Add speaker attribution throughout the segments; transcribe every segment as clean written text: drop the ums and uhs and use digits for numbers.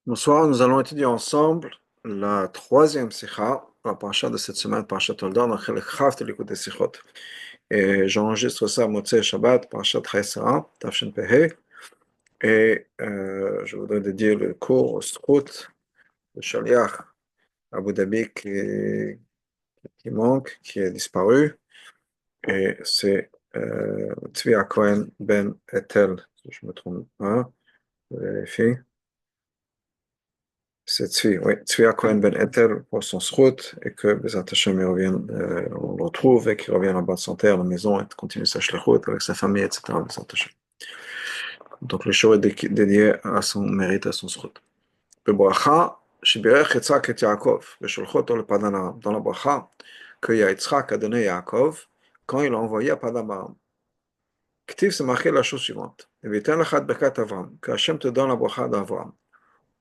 Speaker 1: Bonsoir, nous allons étudier ensemble la troisième sikha, la paracha de cette semaine, parashat Toldot, dans le Chaf de l'écoute des sikhot. Et j'enregistre ça à Motzei Shabbat, parashat Chayesara, Tafshin Pehe. Et je voudrais dédier le cours au Strout, le Shaliach, Abu Dhabi, qui manque, qui est disparu. Et c'est Tzvi Cohen Ben Etel, si je me trompe pas, je vérifie. C'est Tzvi, oui, Tzvi Cohen Ben Etel pour son srout et que Bezat Hashem on le retrouve et qu'il revienne en bonne santé à la maison et continue sa shlichut avec sa famille, etc. Bezat Hashem. Donc le show est dédié à son mérite, à son srout. Bebracha, Shibirech Yitzhak et Yaakov, Besholchoto le Padan Aram. Dans la bracha que Yitzhak a donné à Yaakov quand il l'a envoyé à Padan Aram. Ktiv, c'est marqué la chose suivante. Viten lachat bekat Avram, que Hashem te donne la bracha d'Avram.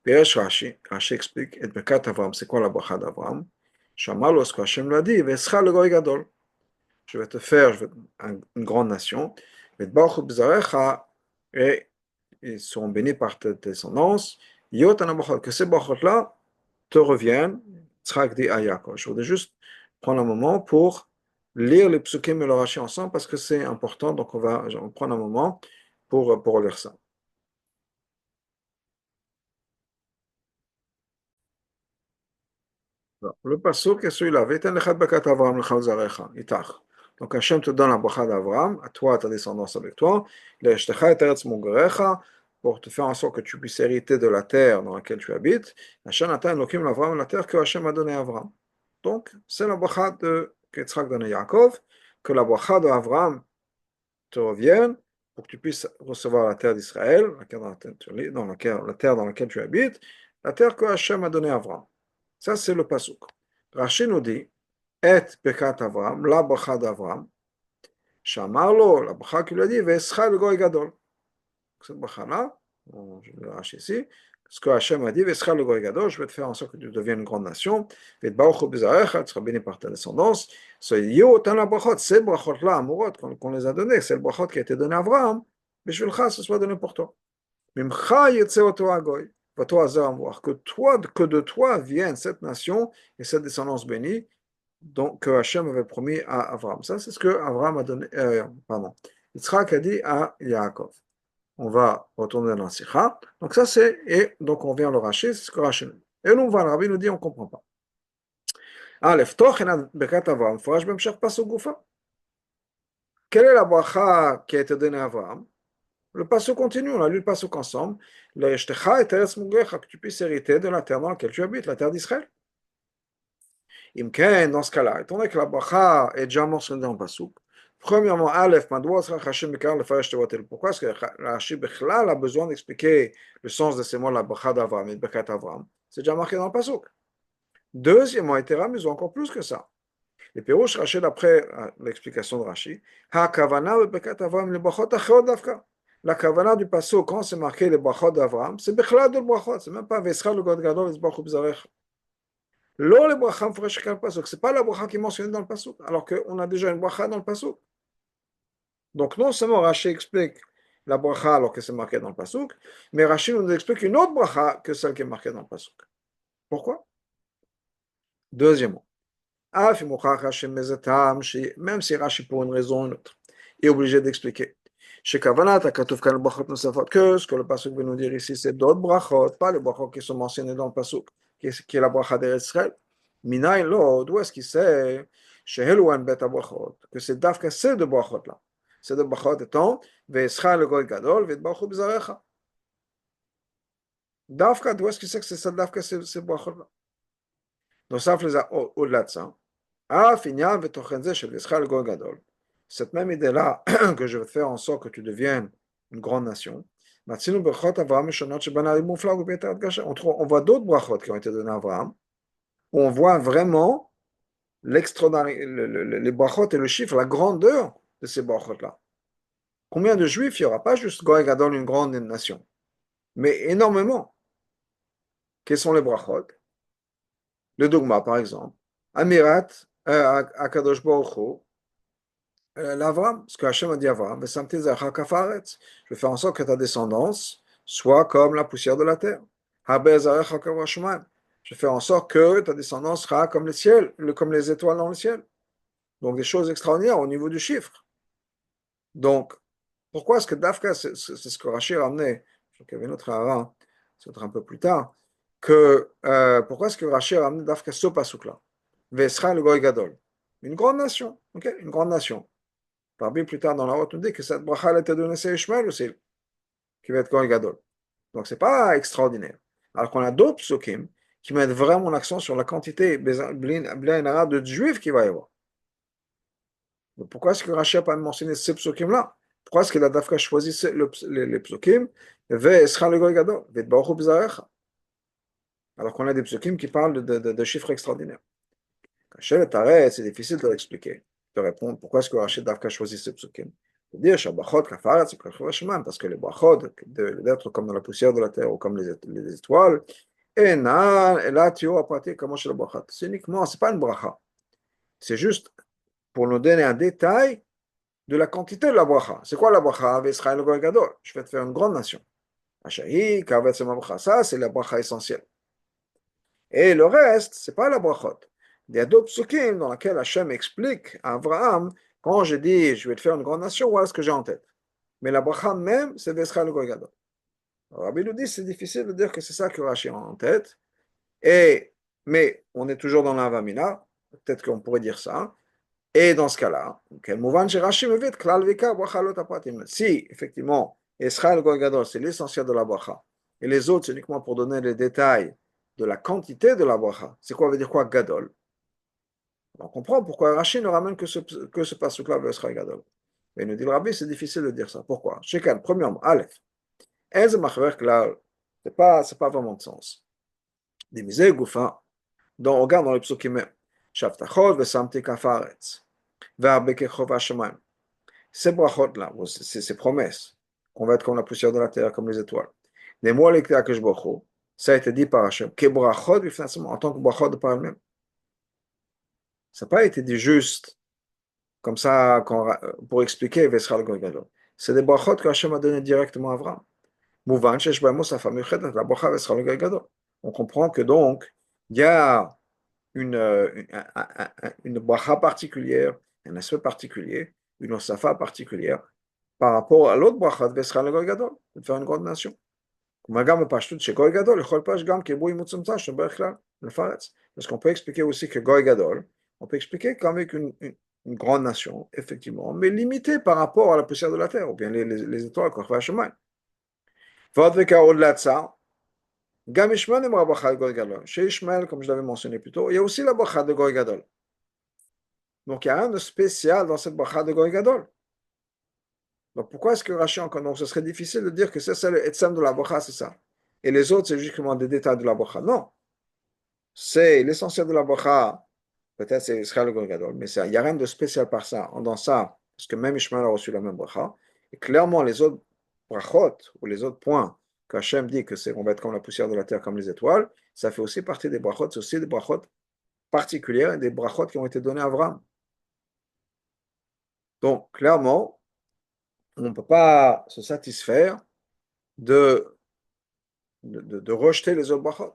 Speaker 1: Piresh Rashi, Rashi explique, et Bekat Avram, c'est quoi la bracha d'Avram? Shamalo, ce que Hashem l'a dit, Vescha le goy gadol. Je vais te faire une grande nation, et Baruch Bzarecha, et ils seront bénis par ta descendance. Yot anabachot, que ces brachot-là te reviennent. Tzrak dit à Yaakov. Je voudrais juste prendre un moment pour lire les psukim et le Rashi ensemble parce que c'est important, donc on va prendre un moment pour lire ça. Le pasuk est celui-là. Donc Hachem te donne la bracha d'Abraham, à toi, à ta descendance avec toi, pour te faire en sorte que tu puisses hériter de la terre dans laquelle tu habites. Hachem atteint l'Okim l'Avraham, la terre que Hachem a donnée à Abraham. Donc c'est la bracha de Yitzhak donné à Yaakov, que la bracha d'Abraham te revienne pour que tu puisses recevoir la terre d'Israël, la terre dans laquelle tu habites, la terre que Hachem a donnée à Abraham. Ça, c'est le pasuk. Rashi nous dit, et pekat Avram, la bracha d'Avram, shamarlo, la bracha qu'il lui a dit, vescha le goy gadol. Cette bracha-là, je le Rashi ici, ce que Hachem a dit, vescha le goy gadol, je vais te faire en sorte que tu deviennes une grande nation, et baruch bezarecha, tu seras béni par ta descendance. Yo, tan la brachot, ces brachot-là, amourot, qu'on les a données, c'est le brachot qui a été donné à Avram, mais je vais ce soit donné pour toi. Mimcha yetze oto agoy. Que toi, que de toi vienne cette nation et cette descendance bénie donc, que Hachem avait promis à Abraham. Ça, c'est ce que Abraham a donné, Yitzhak a dit à Yaakov. On va retourner dans la Sikha. Donc, ça, c'est, et donc on vient le racher, c'est ce que Rashi nous dit. Et nous, le Rabbi nous dit, on ne comprend pas. Aleph, Tochen Bekat Abraham, Forash Bemshach Pasuk Gufa. Quelle est la bracha qui a été donnée à Abraham? Le passage continue, on a lu le passage ensemble. Que tu puisses hériter de la terre dans laquelle tu habites, la terre d'Israël. Imken, dans ce cas-là, étant donné que la bracha est déjà mentionnée dans le passage, premièrement, Aleph, pourquoi est-ce que Rashi Bechlal a besoin d'expliquer le sens de ces mots, la bracha d'Avram et de Bekat Avram? C'est déjà marqué dans le passage. Deuxièmement, Eteram, ils ont encore plus que ça. Les Pérouche Rashi, d'après l'explication de Rashi, Ha Kavana Bekat Avram, le brachot achot d'Afka. La kavana du passo, quand c'est marqué les brachot d'Avram, c'est bechlad de brachot, c'est même pas vesra le god gadol es baruch b'zarech. Lo le bracha mfresh kal passo, c'est pas la bracha qui est mentionnée dans le passo, alors qu'on a déjà une bracha dans le passo. Donc non seulement Rashi explique la bracha alors que c'est marqué dans le passo, mais Rashi nous explique une autre bracha que celle qui est marquée dans le passo. Pourquoi? Deuxièmement, même si Rashi pour une raison ou une autre est obligé d'expliquer. Que ce que le pasuk veut nous dire ici, c'est d'autres brachot, pas les brachot qui sont mentionnés dans le pasuk, qui est la bracha d'Eretz Israël. Minaï lo, d'où est-ce qu'il sait que c'est d'afka ces deux brachot là. Ces deux brachot étant Ve'escha le goy gadol, ve'etbachu b'zarecha. D'afka, d'où est-ce qu'il sait que c'est ça d'afka ces brachot là? Donc ça, au-delà de ça, cette même idée-là que je veux faire en sorte que tu deviennes une grande nation, on voit d'autres brachot qui ont été donnés à Abraham, où on voit vraiment les brachot et le chiffre, la grandeur de ces brachot-là. Combien de juifs il n'y aura pas juste Goy Gadol, une grande nation, mais énormément. Quels sont les brachot? Le dogma, par exemple. Amirat, Akadosh Baruch Hu, l'Avram, ce que Hachem a dit à Avram, je vais faire en sorte que ta descendance soit comme la poussière de la terre. Je fais en sorte que ta descendance sera comme les ciels, comme les étoiles dans le ciel. Donc des choses extraordinaires au niveau du chiffre. Donc, pourquoi est-ce que Dafka, c'est ce que Rachid a ramené, je crois qu'il y avait une autre Hara, c'est un peu plus tard, pourquoi est-ce que Rachid a ramené Dafka ce pasuk-là? Vesra le Goy Gadol. Une grande nation, ok, une grande nation. Parmi plus tard dans la route, on dit que cette bracha a été donnée à Ishmael aussi, qui va être Goy Gadol. Donc, c'est pas extraordinaire. Alors qu'on a d'autres psukim qui mettent vraiment l'accent sur la quantité de juifs qu'il va y avoir. Donc, pourquoi est-ce que Rachid n'a pas mentionné ces psukim-là? Pourquoi est-ce que la Dafka choisi les psukim Ve'escha le Goy Gadol, Ve'tbaruchu b'zarecha, alors qu'on a des psukim qui parlent de chiffres extraordinaires. Rachid est arrêt, c'est difficile de l'expliquer, de répondre pourquoi est-ce que Rachid Dafka choisi ces psukim. Il faut dire Shabachot, Kafarat, c'est parce que les brachot, d'être comme dans la poussière de la terre ou comme les étoiles, et là, tu as partir comment chez le brachat. C'est uniquement, c'est pas une bracha. C'est juste pour nous donner un détail de la quantité de la bracha. C'est quoi la bracha? Je vais te faire une grande nation. Ça, c'est la bracha essentielle. Et le reste, c'est pas la brachot. Il y a d'autres psukim dans lesquels Hachem explique à Abraham, quand je dis je vais te faire une grande nation, voilà ce que j'ai en tête. Mais la bracha même, c'est Vesra le Gadol. Rabbi nous dit c'est difficile de dire que c'est ça que Rashi a en tête. Mais on est toujours dans l'Avamina, peut-être qu'on pourrait dire ça. Et dans ce cas-là, si effectivement, Israël Gadol, c'est l'essentiel de la bracha, et les autres, c'est uniquement pour donner les détails de la quantité de la bracha. C'est quoi, veut dire quoi, Gadol? On comprend pourquoi Rashi ne ramène que ce passage-là vers Israël Gadol. Mais il nous dit le Rabbi, c'est difficile de dire ça. Pourquoi? Shekan, premièrement, Aleph. C'est pas vraiment de sens. Dimisé, Goufa. Donc, on regarde dans le psukim. Shaftachot, Vesamti Kafaretz. Ces brachot-là, ces promesses, qu'on va être comme la poussière de la terre, comme les étoiles. Les mots que je bocho, ça a été dit par Hachem, que brachot, en tant que brachot par elle-même. Ça n'a pas été dit juste comme ça pour expliquer Vesral Goygadol. C'est des brachot que Hachem a donné directement à Abraham. Mouvan, Shesh Bamo, sa famille, la bracha Vesral Goygadol. On comprend que donc, il y a une bracha particulière, un aspect particulier, une osafa particulière par rapport à l'autre bracha de Vesra le Goy Gadol, de faire une grande nation. Parce qu'on peut expliquer aussi que Goy Gadol, on peut expliquer qu'avec une grande nation, effectivement, mais limitée par rapport à la poussière de la terre, ou bien les étoiles qu'on fait à chemin. Au-delà de ça, Gam Ishmael aimera bracha de Goy Gadol. Chez Ishmael, comme je l'avais mentionné plus tôt, il y a aussi la bracha de Goy Gadol. Donc il y a rien de spécial dans cette bracha de Goy Gadol. Donc pourquoi est-ce que Rashi encore? Donc ce serait difficile de dire que c'est le etzem de la bracha, c'est ça. Et les autres, c'est justement des détails de la bracha. Non. C'est l'essentiel de la bracha. Peut-être c'est Israël le Gadol, mais il n'y a rien de spécial par ça, dans ça, parce que même Ishmael a reçu la même bracha. Et clairement, les autres brachot, ou les autres points qu'Hachem dit que c'est on va être comme la poussière de la terre, comme les étoiles, ça fait aussi partie des brachot, c'est aussi des brachot particulières, des brachot qui ont été donnés à Abraham. Donc, clairement, on ne peut pas se satisfaire de rejeter les autres brachot.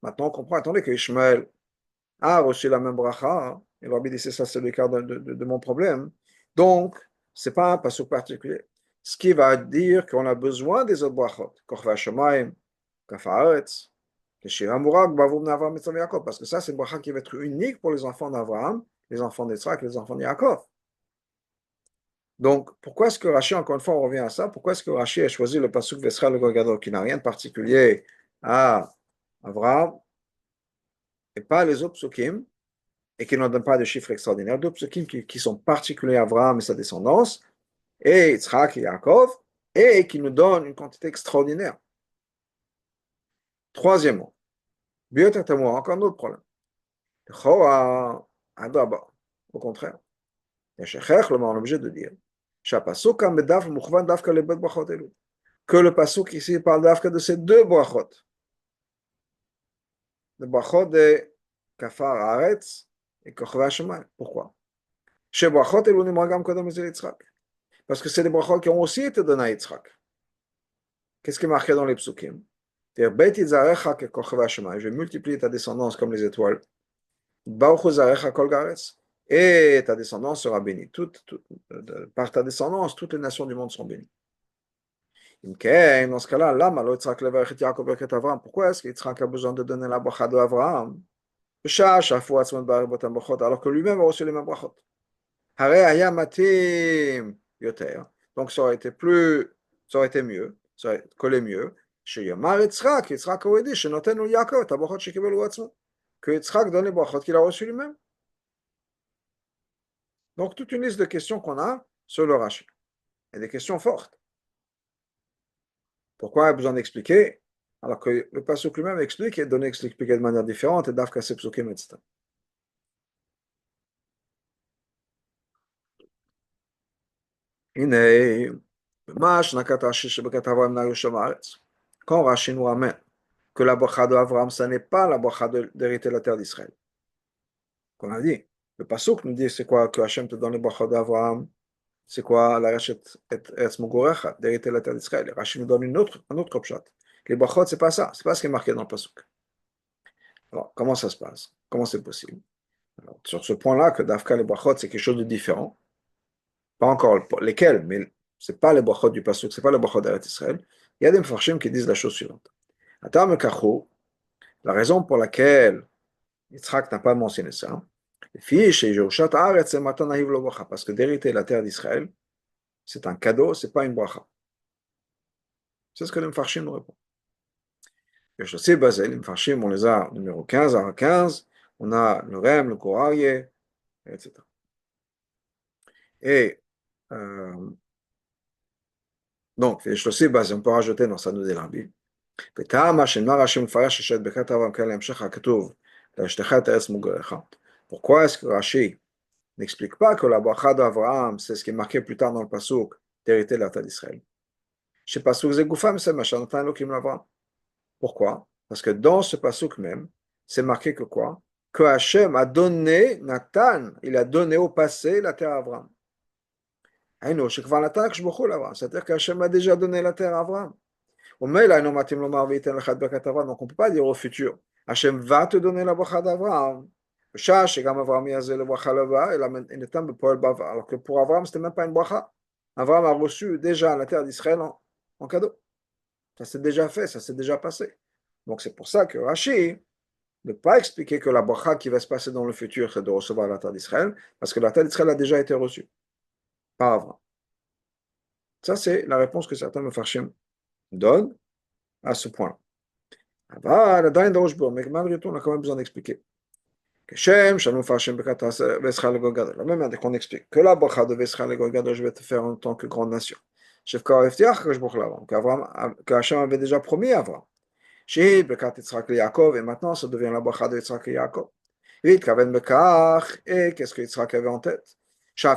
Speaker 1: Maintenant, on comprend, attendez, que Ishmael a reçu la même bracha, et le Rabbi dit, c'est ça, c'est le cas de mon problème. Donc, ce n'est pas un passage particulier. Ce qui va dire qu'on a besoin des autres brachot, Korva Shemaim, Kafaretz, parce que ça, c'est une bracha qui va être unique pour les enfants d'Abraham, les enfants d'Israël, les enfants de Yaakov. Donc, pourquoi est-ce que Rashi, encore une fois, on revient à ça, pourquoi est-ce que Rashi a choisi le pasuk Vesra le Gadol, qui n'a rien de particulier à Abraham, et pas les autres psukim, et qui ne donnent pas de chiffres extraordinaires, d'autres psukim qui sont particuliers à Abraham et sa descendance, et Yitzhak et Yaakov, et qui nous donnent une quantité extraordinaire. Troisièmement, encore un autre problème. Au contraire, on est obligé de dire que le pasuk ici parle d'Afka de ces deux brachot. Le brachot de Kafar Haaretz et Kochva Shemayim. Pourquoi? Chez brachot elou nimragam kodam ezel Yitzhak. Parce que c'est des brachot qui ont aussi été donnés à Yitzhak. Qu'est-ce qui est marqué dans les psukim? C'est-à-dire, je vais multiplier ta descendance comme les étoiles. Et ta descendance sera bénie. Par ta descendance, toutes les nations du monde seront bénies. Dans ce cas-là, pourquoi est-ce qu'Yitzhak a besoin de donner la bracha d'Abraham alors que lui-même a reçu les mêmes brachot? Donc ça aurait été ça aurait été mieux, ça aurait collé mieux. Yitzhak aurait dit, que Yitzhak donne les brachot qu'il a reçu lui-même. Donc toute une liste de questions qu'on a sur le Rashi. Et des questions fortes. Pourquoi il y a besoin d'expliquer alors que le pasuk lui-même explique et donne expliqué de manière différente et d'Afka Sepsukim, etc. Quand Rashi nous ramène que la bracha d'Avraham, ce n'est pas la bracha d'hériter la terre d'Israël. Qu'on a dit, le pasuk nous dit c'est quoi que Hachem te donne la bracha d'Avraham, c'est quoi la rachet et Eretz Mugorecha, d'hériter la terre d'Israël. Rashi nous donne un autre pshat. Les brachot, c'est pas ça, c'est pas ce qui est marqué dans le pasuk. Alors, comment ça se passe? Comment c'est possible? Alors, sur ce point-là, que Dafka les brachot, c'est quelque chose de différent. Pas encore lesquels, mais c'est pas les brachot du pasuk, c'est pas les brachot d'Eretz Israël. Il y a des mfarshim qui disent la chose suivante. Atam Kacho, la raison pour laquelle Yitzhak n'a pas mentionné ça, parce que d'hériter la terre d'Israël, c'est un cadeau, c'est pas une bracha. C'est ce que les mfarshim nous répondent. Je sais, basé, les mfarshim, on les a numéro 15 à 15, on a le Rem, le Koraye, etc. Et donc, je sais, on peut rajouter dans Sanoud el-Rabbi. Pourquoi est-ce que Rashi n'explique pas que la bracha d'Avraham, c'est ce qui est marqué plus tard dans le pasuk, d'hériter la terre d'Israël? Chez pasuk Zegoufam, c'est Machanatan Elohim l'Avraham. Pourquoi? Parce que dans ce pasuk même, c'est marqué que quoi? Que Hachem a donné, Nathan, il a donné au passé la terre à Avraham. C'est-à-dire qu'Hachem a déjà donné la terre à Avraham. Donc on ne peut pas dire au futur, Hachem va te donner la bracha d'Avraham. Alors que pour Avraham, ce n'était même pas une bracha. Avraham a reçu déjà la terre d'Israël en cadeau. Ça s'est déjà fait, ça s'est déjà passé. Donc c'est pour ça que Rashi ne peut pas expliquer que la bracha qui va se passer dans le futur, c'est de recevoir la terre d'Israël, parce que la terre d'Israël a déjà été reçue par Avraham. Ça, c'est la réponse que certains Mefarshim donnent à ce point. Mais malgré tout, on a quand même besoin d'expliquer. La même manière qu'on explique que la bracha de Vesra le Golgadol, je vais te faire en tant que grande nation. Qu'Hachem avait déjà promis à Avraham. Et maintenant, ça devient la bracha de Yitzhak et Yaakov. Et qu'est-ce que Yitzhak avait en tête? Que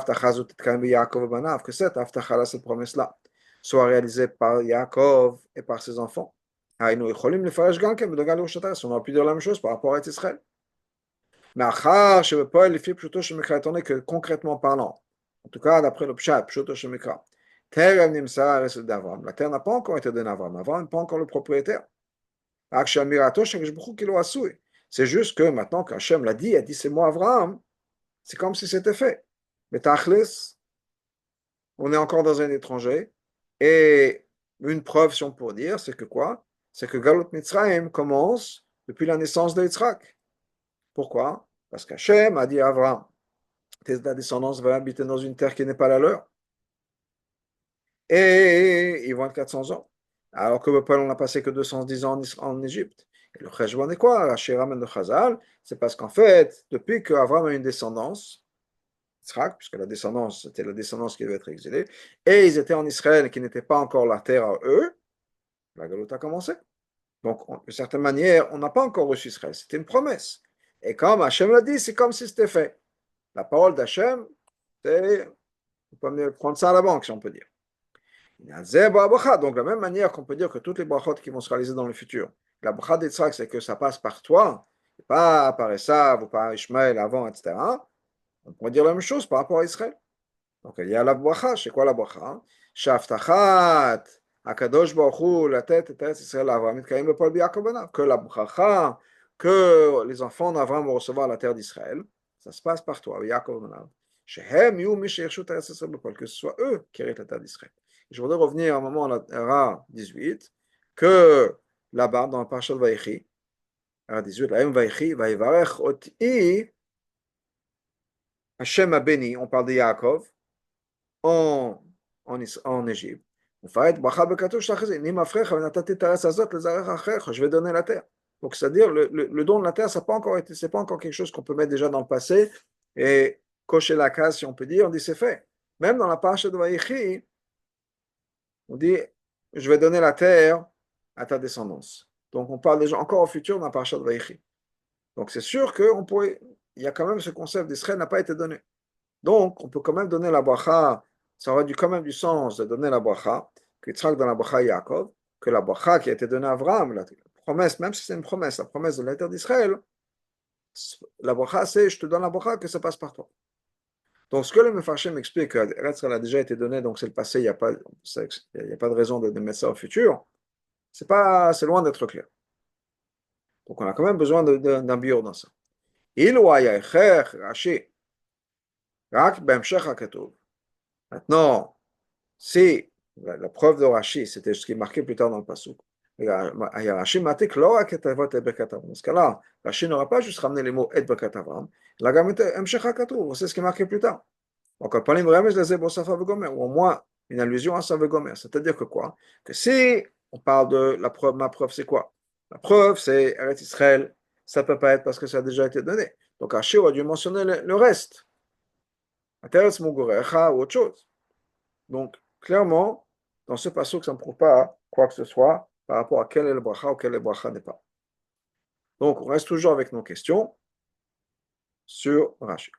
Speaker 1: cette aftacha, cette promesse-là, soit réalisée par Yaakov et par ses enfants. On aurait pu dire la même chose par rapport à Israël. Mais étant donné que concrètement parlant, en tout cas d'après le Pshat, la terre n'a pas encore été donnée à Avram. Avram n'est pas encore le propriétaire. C'est juste que maintenant qu'Hachem l'a dit, il a dit c'est moi Avram, c'est comme si c'était fait. Mais Tachlis, on est encore dans un étranger. Et une preuve, si on peut dire, c'est que quoi? C'est que Galut Mitzrayim commence depuis la naissance de Yitzhak. Pourquoi? Parce qu'Hachem a dit à Avram, ta descendance va habiter dans une terre qui n'est pas la leur. Et ils vont être 400 ans. Alors que le peuple n'a passé que 210 ans en Égypte. Et le Cheshbon est quoi? Rashi ramène le Chazal, c'est parce qu'en fait, depuis qu'Avram a une descendance, Yitzhak, puisque la descendance, c'était la descendance qui devait être exilée, et ils étaient en Israël qui n'était pas encore la terre à eux, la galoute a commencé. Donc, de certaine manière, on n'a pas encore reçu Israël, c'était une promesse. Et comme Hachem l'a dit, c'est comme si c'était fait. La parole d'Hachem, c'est, on peut prendre ça à la banque, si on peut dire. Donc, de la même manière qu'on peut dire que toutes les brachot qui vont se réaliser dans le futur, la bracha d'Yitzhak, c'est que ça passe par toi, pas par Esav ou par Ishmaël avant, etc. On pourrait dire la même chose par rapport à Israël. Donc il y a la bracha. C'est quoi la bracha? Shaftachat, Akadosh Baruch Hu, la tête, Israël, Avraham, Mitkayim, le Paul Yaakov Banav. Que la bracha, que les enfants d'Avraham vont recevoir la terre d'Israël, ça se passe par toi, Yaakov Banav. Shehem yu mi sheyershu teres Israël b'Pol, que ce soit eux qui héritent la terre d'Israël. Je voudrais revenir un moment à la Ra 18, que là-bas, dans la parasha de Vaïchi, Ra 18, la même Vaïchi, Vaïvarech oti, Hashem a béni, on parle de Yaakov, en, en Égypte. Je vais donner la terre. Donc, c'est-à-dire, le don de la terre, ça n'a pas encore été, c'est pas encore quelque chose qu'on peut mettre déjà dans le passé et cocher la case, si on peut dire, on dit c'est fait. Même dans la paracha de Vaïchi, on dit je vais donner la terre à ta descendance. Donc, on parle déjà encore au futur dans la paracha de Vaïchi. Donc, c'est sûr qu'on pourrait, il y a quand même ce concept d'Israël n'a pas été donné. Donc, on peut quand même donner la bracha, ça aurait quand même du sens de donner la bracha, que Yitzhak dans la bracha Yaakov, que la bracha qui a été donnée à Abraham, la promesse, même si c'est une promesse, la promesse de la terre d'Israël, la bracha c'est je te donne la bracha, que ça passe par toi. Donc, ce que le Mefarshim m'explique, elle a déjà été donnée, donc c'est le passé, il n'y a, pas, il y a pas de raison de mettre ça au futur, c'est loin d'être clair. Donc, on a quand même besoin d'un bio dans ça. Il ou Rashi, Rak Bemshech HaKatuv. Maintenant, si la preuve de Rashi, c'était ce qui est marqué plus tard dans le Passouk, Rashi m'a dit que l'ora ketavot et bekatav. Dans ce cas-là, Rashi n'aura pas juste ramené les mots et bekatav, il a ramené Mshech Katuv, c'est ce qui est marqué plus tard. Donc, on parle de Remes de Zebo Safa Vegomer, ou au moins une allusion à Safa Vegomer. C'est-à-dire que quoi? Que si on parle de la preuve, ma preuve, c'est quoi? La preuve, c'est Eretz Israël, ça ne peut pas être parce que ça a déjà été donné. Donc, Rashi aurait dû mentionner le reste. Ateretz Mugurecha ou autre chose. Donc, clairement, dans ce passage, ça ne prouve pas quoi que ce soit par rapport à quel est le bracha ou quel est le bracha n'est pas. Donc, on reste toujours avec nos questions sur Rashi.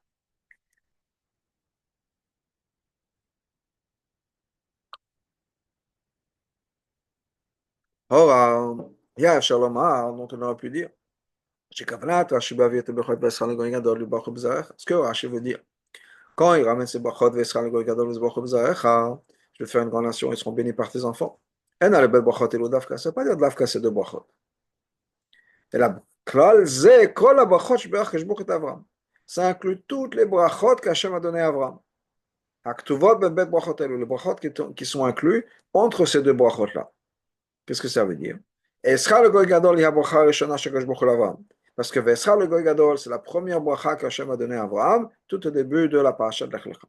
Speaker 1: Or, il y a Shalom dont on aurait pu dire, ce que Rashi veut dire, quand il ramène ses brachot, je vais faire une grande nation, ils seront bénis par tes enfants. Et dans le bel brachot et le dafka, ça ne veut pas dire dafka, c'est deux brachot. Et la klal ze kol la brachot shbeach keshbuch et Avram. Ça inclut toutes les brachot qu'Hachem a donné à Avram. Aktuvot ben bet brachot elu, les brachot qui sont inclus entre ces deux brachot-là. Qu'est-ce que ça veut dire? Esra le goy gadol ya bracha rishona shekeshbuch l'Avram. Parce que Vesra le goy gadol, c'est la première bracha qu'Hachem a donnée à Avram, tout au début de la parasha de Lech Lecha.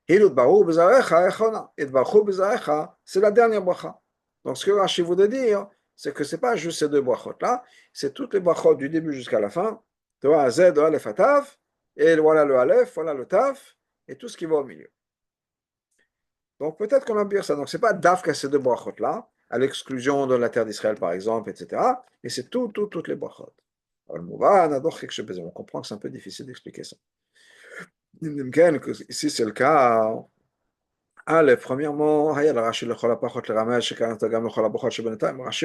Speaker 1: Hilut baruch b'zarecha echona. Et baruch b'zarecha, c'est la dernière bracha. Donc ce que Rashi voudrait dire, c'est que ce n'est pas juste ces deux brachot-là, c'est toutes les brachot du début jusqu'à la fin, de A à Z, de Aleph à Tav, et voilà le Aleph, voilà le Tav, et tout ce qui va au milieu. Donc peut-être qu'on va dire ça. Donc ce n'est pas Daf qu'à ces deux brachot-là, à l'exclusion de la terre d'Israël par exemple, etc. Et c'est toutes les brachot. On comprend que c'est un peu difficile d'expliquer ça. Ici c'est le cas. Premièrement, Rashi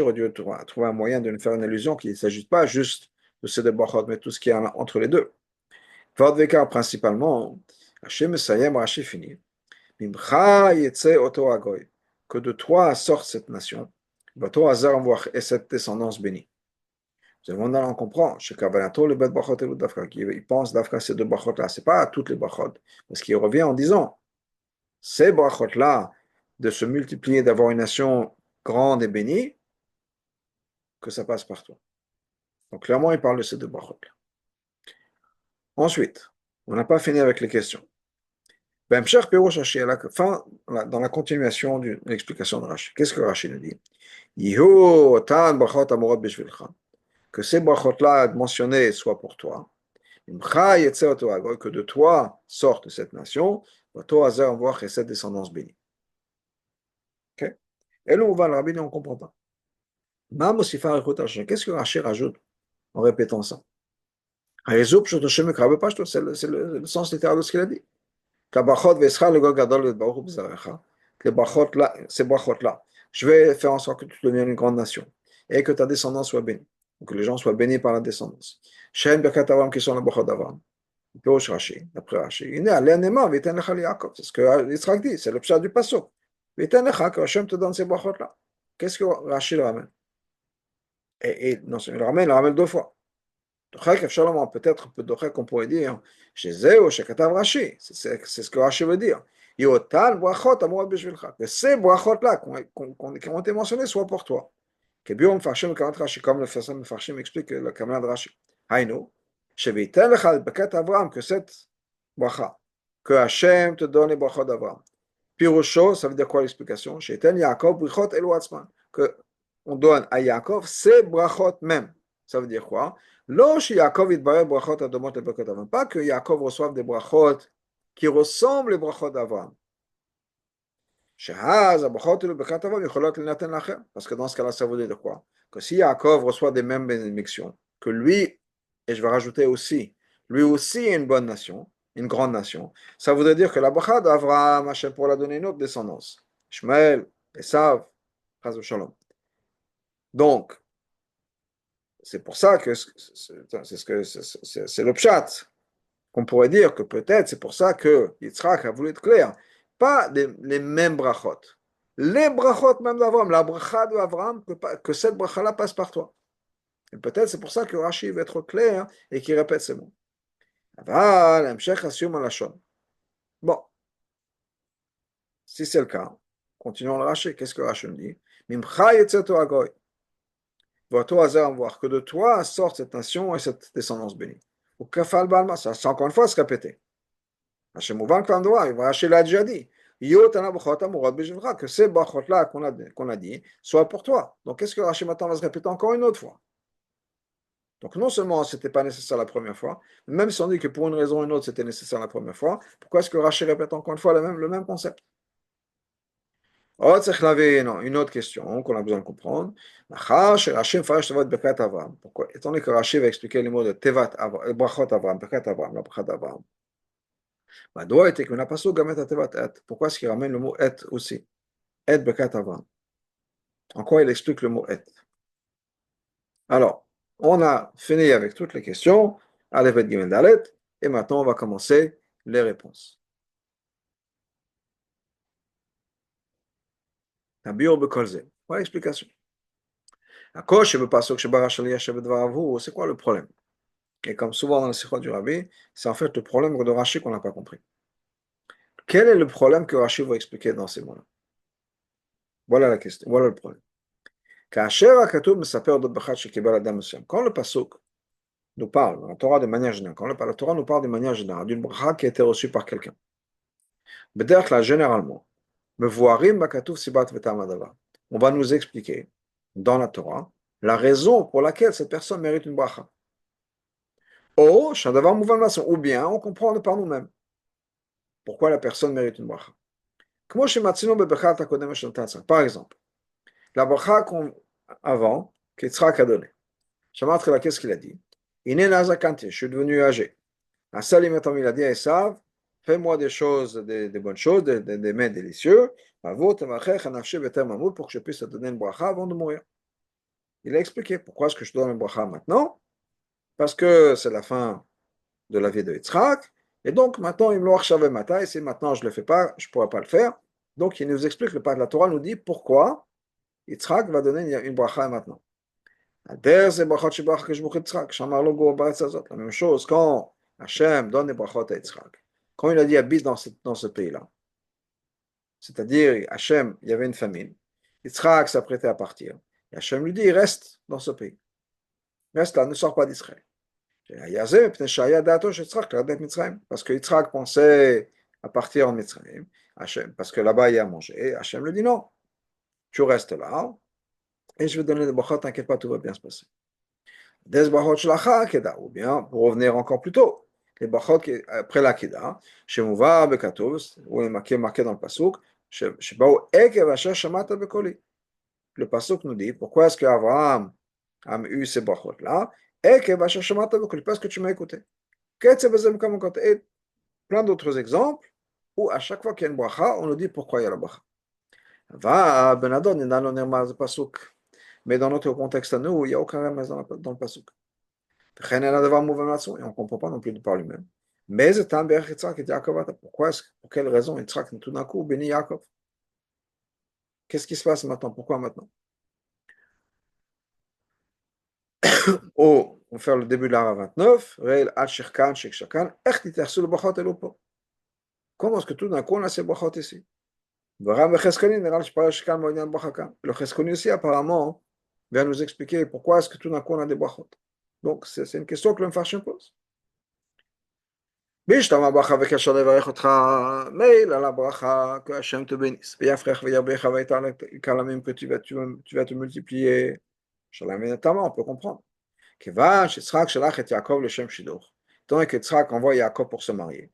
Speaker 1: aurait dû trouver un moyen de nous faire une allusion qu'il ne s'agit pas juste de ces deux brachot, mais tout ce qui est entre les deux. Principalement, Rashi finit. Que de toi sort cette nation, et cette descendance bénie. Maintenant, on comprend, il pense d'Afka ces deux brachot-là, ce n'est pas à toutes les brachot, parce qu'il revient en disant, ces brachot-là, de se multiplier, d'avoir une nation grande et bénie, que ça passe partout. Donc clairement, il parle de ces deux brachot-là. Ensuite, on n'a pas fini avec les questions. Ben, à la fin, dans la continuation de l'explication de Rashi, qu'est-ce que Rashi nous dit? Que ces brachot-là mentionnés soient pour toi. Que de toi sorte cette nation, et cette descendance bénie. Okay? Et là, on va le rabbiner, on ne comprend pas. Qu'est-ce que Rashi rajoute en répétant ça? C'est le sens littéral de ce qu'il a dit. Ces brachot-là, je vais faire en sorte que tu deviennes une grande nation et que ta descendance soit bénie, que les gens soient bénis par la descendance. Shem Birkat Avram, qui sont les brachot d'Avram. Pirosh Rashi, d'après Rashi, il est allé Nema, Viten Lecha Yaakov. C'est ce que Yitzhak dit, c'est le pshat du pasuk. Viten Lecha, que Hachem te donne ces brachot-là. Qu'est-ce que Rashi le ramène? Et non, il le ramène deux fois. Peut-être qu'on pourrait dire, chez Zéo, chez Katav Rashi, c'est ce que Rashi veut dire. Yotal brachot amourat b'shvilcha. Que ces brachot-là qui ont été mentionnés soient pour toi. Que Biom Farshim Kamat Rashi, comme le Farshim explique le Kamat de Rashi. Haïno, Shevitel Lecha Bekat Avraham, que cette bracha, que Hachem te donne les brachot d'Avraham. Pirusho, ça veut dire quoi l'explication? Sheiten Yaakov brichot elu atzman. Que on donne à Yaakov ces brachot même. Ça veut dire quoi? Lo Yaakov itbarer brachot adomot le Bekat Avraham. Pas que Yaakov reçoive des brachot qui ressemblent les brachot d'Avraham. Parce que dans ce cas-là, ça veut dire quoi? Que si Yaakov reçoit des mêmes bénédictions, que lui, et je vais rajouter aussi, lui aussi est une bonne nation, une grande nation, ça voudrait dire que la bracha d'Avraham, Hachem pour la donner une autre descendance. Ishmael, Esav, Chaz Shalom. Donc, c'est pour ça que c'est le pshat, qu'on pourrait dire que peut-être c'est pour ça que Yitzhak a voulu être clair. Pas les mêmes brachot. Les brachot même d'Avraham, la bracha d'Avraham, que cette bracha-là passe par toi. Et peut-être c'est pour ça que Rashi va être clair et qu'il répète ces mots. Bon, si c'est le cas, continuons le Rashi. Qu'est-ce que Rashi nous dit? Voir que de toi sort cette nation et cette descendance bénie. Ou kafal balma, ça c'est encore une fois se répéter. Rashi l'a déjà dit. Que ces brachot-là qu'on a dit soient pour toi. Donc qu'est-ce que Rashi maintenant va se répéter encore une autre fois? Donc non seulement ce n'était pas nécessaire la première fois, mais même si on dit que pour une raison ou une autre c'était nécessaire la première fois, pourquoi est-ce que Rashi répète encore une fois le même concept? Oh, non, une autre question qu'on a besoin de comprendre. Pourquoi? Étant donné que Rashi va expliquer les mots de Tevat, Brachot Avram, Bekat Avram, la Brachat Avram. Pourquoi est-ce qu'il ramène le mot et aussi? Et Bekat Avram. En quoi il explique le mot et? Alors, on a fini avec toutes les questions. Aleph Bet Gimel Dalet. Et maintenant, on va commencer les réponses. Tabir Bekolze. Voilà l'explication. C'est quoi le problème? Et comme souvent dans le Sikhot du Rabbi, c'est en fait le problème de Rashi qu'on n'a pas compris. Quel est le problème que Rashi va expliquer dans ces mots-là? Voilà la question, voilà le problème. Quand le pasuk nous parle, dans la Torah de manière générale, quand la Torah nous parle de manière générale d'une bracha qui a été reçue par quelqu'un, généralement, on va nous expliquer dans la Torah la raison pour laquelle cette personne mérite une bracha. Ou bien on comprend par nous-mêmes pourquoi la personne mérite une bracha. Par exemple, la bracha avant, qu'Yitzhak a donné. Shamatri, qu'est-ce qu'il a dit? Je suis devenu âgé. Il a dit à Esav, fais-moi des choses, des bonnes choses, des mets délicieux, pour que je puisse te donner une bracha avant de mourir. Il a expliqué pourquoi est-ce que je donne une bracha maintenant, parce que c'est la fin de la vie de Yitzhak, et donc maintenant il me l'a achevé matin, et si maintenant je ne le fais pas, je ne pourrai pas le faire. Donc il nous explique, le Père de la Torah nous dit pourquoi Yitzhak va donner une bracha maintenant. La même chose quand Hachem donne des brachot à Yitzhak. Quand il a dit habite dans ce pays-là, c'est-à-dire Hachem, il y avait une famine, Yitzhak s'apprêtait à partir. Et Hachem lui dit reste dans ce pays. Reste là, ne sors pas d'Israël. Parce que Yitzhak pensait à partir en Mitzrayim, parce que là-bas il y a à manger. Hachem lui dit non, tu restes là, et je vais donner des brachot, t'inquiète pas, tout va bien se passer. Des brachot shlach keda, ou bien, pour revenir encore plus tôt, les brachot après la keda, chez Mouva Bekatov, où il est marqué dans le pasuk, Shebaou Ekev Asher Shamata Bekoli. Le pasuk nous dit pourquoi est-ce qu'Abraham a eu ces brachot-là, Ekev Asher Shamata Bekoli, parce que tu m'as écouté. Et plein d'autres exemples où à chaque fois qu'il y a une bracha, on nous dit pourquoi il y a la bracha. Va, Benadon, il y a le pasuk. Mais dans notre contexte à nous, il n'y a aucun remède dans le pasuk. Et on ne comprend pas non plus de par lui-même. Mais Etam Berech Yitzhak et Yaakov. Pourquoi, pour quelle raison Yitzhak tout d'un coup bénit Yaakov? Qu'est-ce qui se passe maintenant? Pourquoi maintenant? Oh, on va faire le début de l'ara 29. Reil al shirkan, shek shakan, echt titersu le brachot elopo. Comment est-ce que tout d'un coup on a ces brachot ici? Le Cheskoni aussi, apparemment, vient nous expliquer pourquoi est-ce que tout d'un coup on a des brachot. Donc, c'est une question que le Mfarshim pose. Bishtama bracha vekasher levarech otcha, mail à la bracha, que Hachem te bénisse. Veyafrech veyarbecha vayta kalamim, que tu vas te multiplier. Shalom et notamment, on peut comprendre. Kevan, Yitzhak, Shalach et Yaakov, le Shem Shidoch. Tant que Yitzhak envoie Yaakov pour se marier.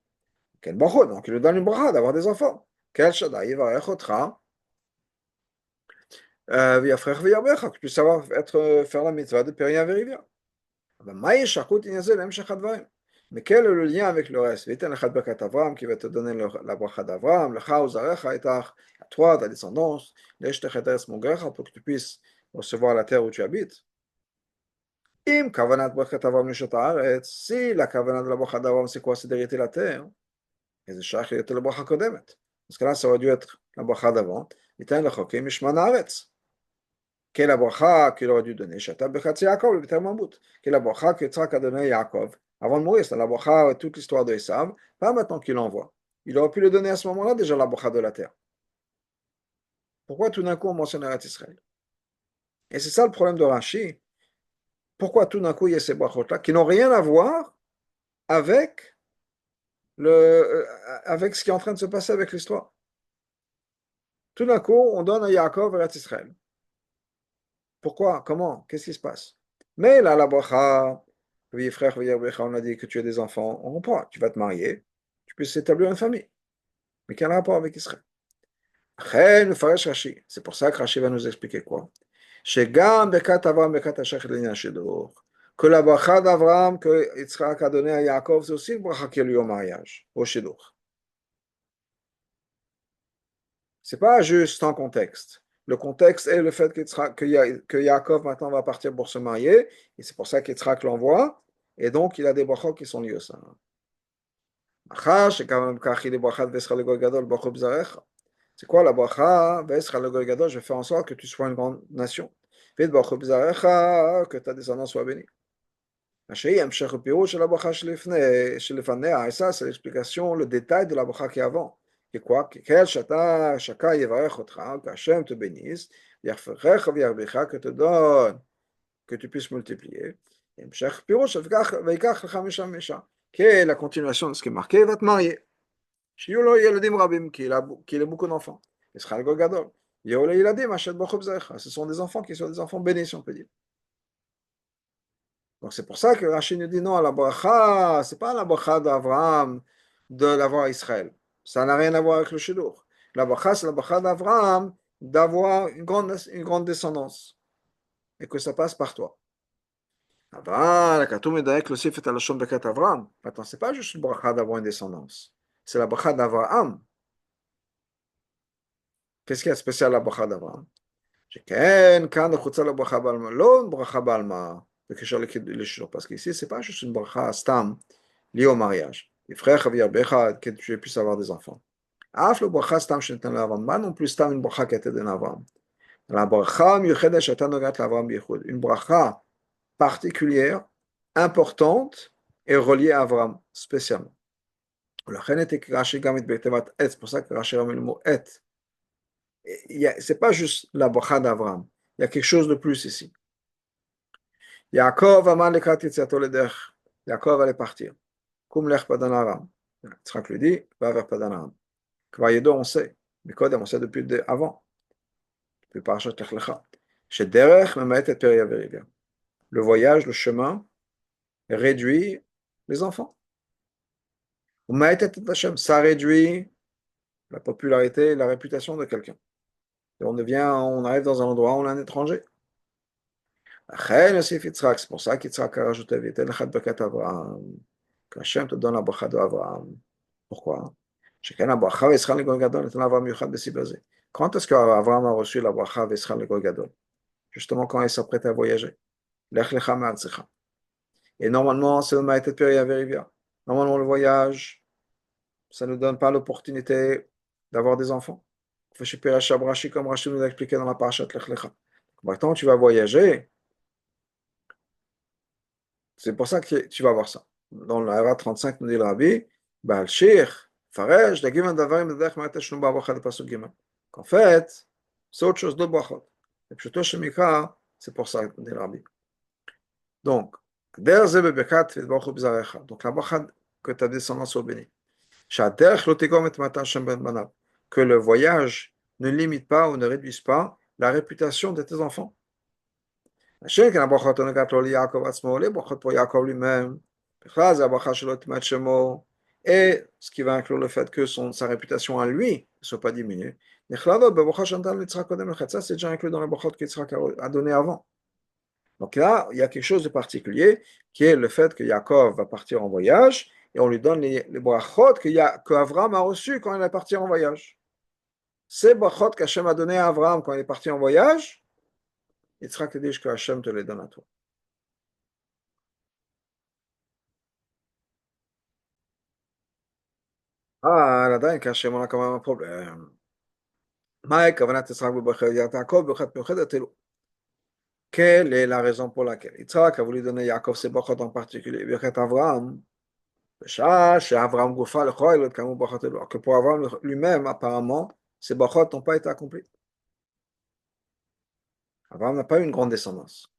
Speaker 1: Quel brachot, donc il lui donne une bracha d'avoir des enfants. Quel Shaddai, Yivarech otcha, via frère via que tu puisses savoir faire la mitzvah de Péria Verivia. Mais quel est le lien avec le reste? Qui va te donner la bracha d'Avram, le chaos à toi, ta descendance, pour que tu puisses recevoir la terre où tu habites. Si la kavanat de la bracha d'Avram, c'est quoi? C'est d'hériter la terre. Et c'est shach était la bracha kodemet. Parce que là, ça aurait dû être la bracha d'avant. Itan le chokim mishman haaretz. Quelle bracha qu'il aurait dû donner? Shata Bechatzi Yaakov, le B'ter Mambout. Quelle bracha que Tzrak a donné à Yaakov avant de mourir? C'est la bracha, toute l'histoire de Esav, pas maintenant qu'il l'envoie. Il aurait pu le donner à ce moment-là déjà la bracha de la terre. Pourquoi tout d'un coup on mentionne Eretz Israël? Et c'est ça le problème de Rashi. Pourquoi tout d'un coup il y a ces brachot-là qui n'ont rien à voir avec, avec ce qui est en train de se passer avec l'histoire? Tout d'un coup, on donne à Yaakov Eretz Israël. Pourquoi? Comment? Qu'est-ce qui se passe? Mais là, la bracha, oui, frère, oui, on a dit que tu as des enfants. On comprend. Tu vas te marier. Tu peux établir une famille. Mais quel rapport avec Israël? C'est pour ça que Rashi va nous expliquer quoi? Que la bracha d'Abraham que Yitzhak a donné à Yaakov, c'est aussi une bracha qui est liée au mariage, au shidduch. C'est pas juste en contexte. Le contexte est le fait que Yaakov maintenant va partir pour se marier, et c'est pour ça qu'Yitzhak l'envoie, et donc il a des brachot qui sont liés à ça. C'est quoi la bracha? Je vais faire en sorte que tu sois une grande nation. Que ta descendance soit bénie. Et ça, c'est l'explication, le détail de la bracha qui est avant. C'est quoi? Qu'Hachem te bénisse, que te donne, que tu puisses multiplier. Qui est la continuation de ce qui est marqué, va te marier. Qu'il ait beaucoup d'enfants. Ce sont des enfants qui sont des enfants bénis, si on peut dire. Donc c'est pour ça que Rachid nous dit non, la bracha, c'est pas la bracha d'Abraham de l'avoir à Israël. Ça n'a rien à voir avec le Shidduch. La bracha, c'est la bracha d'Abraham d'avoir une grande descendance et que ça passe par toi. Abraham, la Katoum et Daek, le Sif est à la chambre de Kat Abraham. Attends, c'est pas juste une bracha d'avoir une descendance. C'est la bracha d'Abraham. Qu'est-ce qu'il y a de spécial à la bracha d'Abraham? שכן, כאן נחוצה לברכה בעלמא, לא ברכה בעלמא, בקשר לשידוך, parce qu'ici, c'est pas juste une bracha stam liée au mariage. יפרח וירבך, que tu puisses avoir des enfants. אף לא ברכה סתם שניתן לאברהם, מה non plus סתם une bracha qui a été donnée à Abraham. La bracha המיוחדת שהייתה נוגעת לאברהם בייחוד, une bracha particulière, importante, et reliée à Abraham, spécialement. ולכן était רש"י גם בתיבת עץ, c'est pour ça que רש"י רמי le mot עץ. C'est pas juste la bracha d'Abraham. Il y a quelque chose de plus ici. Yaakov aman lekat yetziato lederech. Yaakov allait partir. Kum lech padan aram. Tzrak lui dit, va vers padan aram. Kvayedo, on sait. Mais Kodem, on sait depuis avant. Depuis Parashat Lech Lecha. Shederech memaet et peria verivia. Le voyage, le chemin, réduit les enfants. Umaet et Hashem. Ça réduit la popularité et la réputation de quelqu'un. Et on arrive dans un endroit où on est un étranger. C'est pour ça qu'Yitzhak a rajouté qu'Hachem te donne la bracha d'Abraham. Pourquoi? Quand est-ce qu'Abraham a reçu la bracha d'Israël le Goy Gadol? Justement quand il s'apprêtait à voyager. Lech lecha ma'artzecha. Et normalement, c'est le Ma'atet Peria Verivia. Normalement, le voyage, ça ne nous donne pas l'opportunité d'avoir des enfants. On fait chez Pérachab Rashi, comme Rashi nous a expliqué dans la parashat Lech Lecha. Maintenant, tu vas voyager, c'est pour ça que tu vas voir ça. Dans l'Ara 35, nous dit le Rabbi, Baal Shir, Farej, Dagiman Davarim, Derech Ma'ata Shnu Ba'avachad, le Pasuk Gimel. Qu'en fait, c'est autre chose, d'autres brachot. Et plutôt chez Mikra, c'est pour ça, dit le Rabbi. Donc, Der Zebe Bekat, Baruch Bizarecha. Donc, la brachad que ta descendance soit bénie. Shaderech Lotegom et Matan Shem Ben Banav. Que le voyage ne limite pas ou ne réduise pas la réputation de tes enfants. השם כן הברכות הנוגעת לו ליעקב עצמו, les brachot pour Yaakov lui-même, בכלל זה הברכה שלו תמת שמו, et ce qui va inclure le fait que sa réputation à lui ne soit pas diminuée. נכללות בברכה שנתן ליצחק קודם לכן, ça c'est déjà inclus dans les brachot qu'Yitzhak a donné avant. Donc là, il y a quelque chose de particulier qui est le fait que Yaakov va partir en voyage et on lui donne les brachot qu'Avram a reçus quand il est parti en voyage. Ces brachot qu'Hachem a donné à Avram quand il est parti en voyage, Yitzhak dit que Hachem te les donne à toi. אבל עדיין כאשר מונה כמה מהפרובלם. מהי כוונת יצחק בברכת יעקב בברכת מיוחדת אלו? Quelle est la raison pour laquelle Yitzhak a voulu donner Yaakov ses brachot en particulier, ברכת Avraham, בשעה שאברהם גופה לכל הילוד כאמור ברכות אלו, que pour Abraham lui-même, apparemment, ses brachot n'ont pas été accomplis. Abraham n'a pas eu une grande descendance.